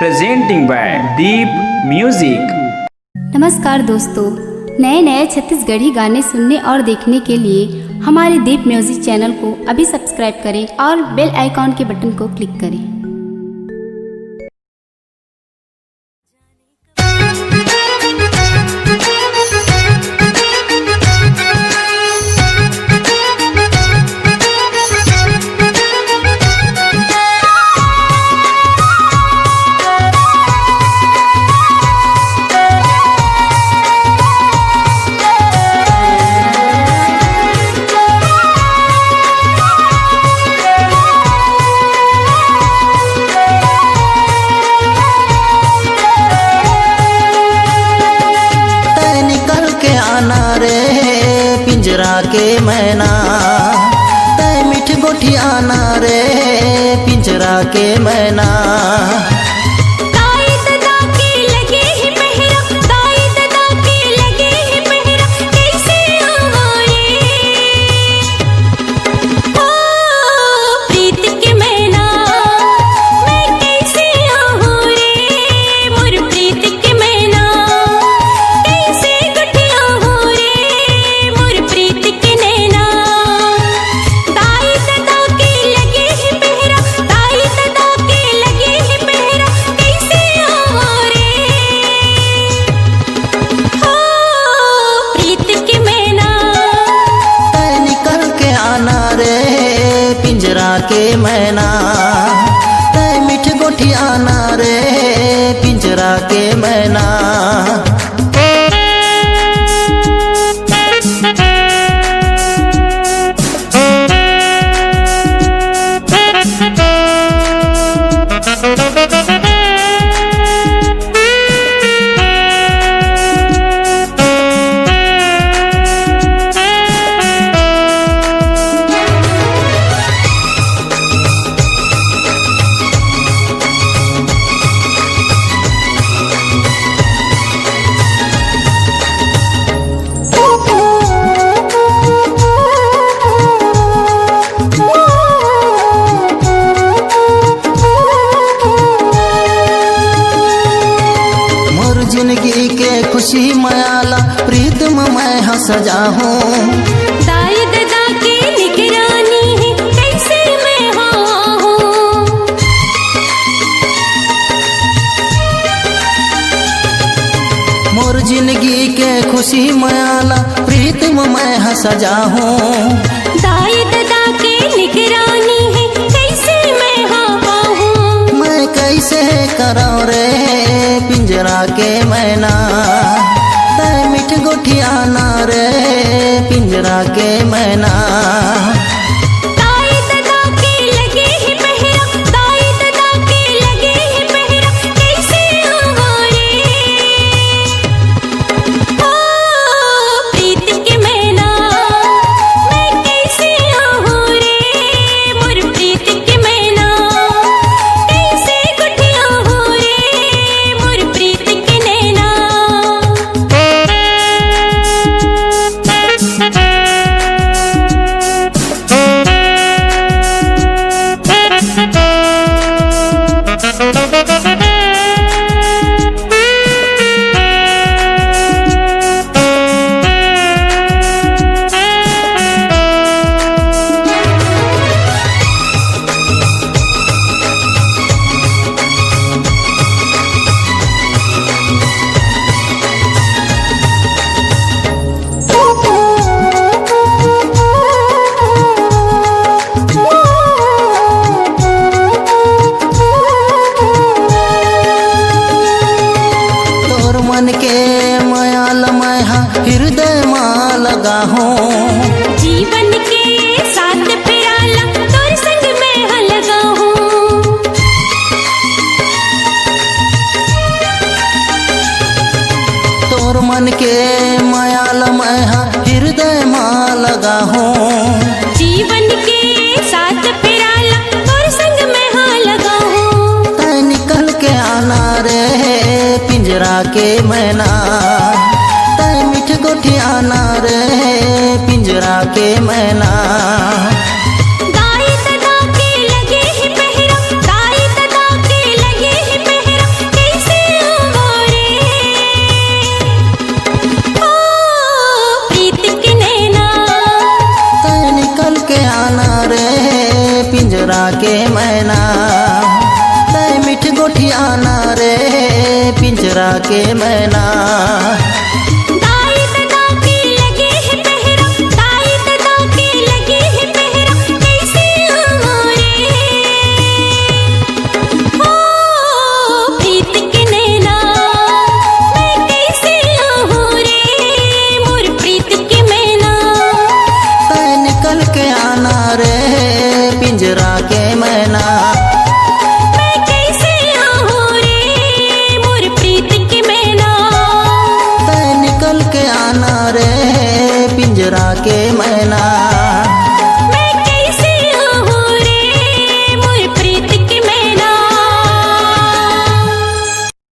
presenting by Deep Music। नमस्कार दोस्तों, नए नए छत्तीसगढ़ी गाने सुनने और देखने के लिए हमारे दीप म्यूजिक चैनल को अभी सब्सक्राइब करें और बेल आइकॉन के बटन को क्लिक करें। पिंजरा के मैना तय मिठ गोठियाना रे पिंजरा के मैना। पिंजरा के मैना तय मिठ गोठियाना रे पिंजरा के मैना। जिंदगी के खुशी मयाला प्रीतम मैं हंस जाऊं। दाई दादा की निगरानी है कैसे मैं हूँ। मोर जिंदगी के खुशी मयाला प्रीतम मैं हंस जाऊं। दाई दादा की निगरानी है कैसे मैं हूँ। मैं कैसे कराऊं रे पिंजरा के मैना तय मिठ गोठियाना रे पिंजरा के मैना। मन के मयाल मैं हृदय मां लगा हूँ। जीवन के साथ पिराला तोर संग में लगा हूँ। तोर मन के मयाल मैं हृदय मां लगा हूँ। जीवन के साथ पिराला तोर संग में लगा हूँ। तय निकल के आना रे पिंजरा के मैना तय मिठ गोठियाना रे पिंजरा के मैना। दाई दादा के लगे ही पहरा, दाई दादा के लगे ही पहरा कोठी आना रे पिंजरा के मैना। दाई दादा के लगे है पहरा, दाई दादा के लगे है पहरा, कैसे आऊं रे हो प्रीत के नैना, मैं कैसे आऊं रे मोर प्रीत के मैना। तै निकल के आना रे पिंजरा के मैना। मैं कैसे आऊं रे मोर प्रीत के मैना। तै निकल के आना रे पिंजरा के मैना।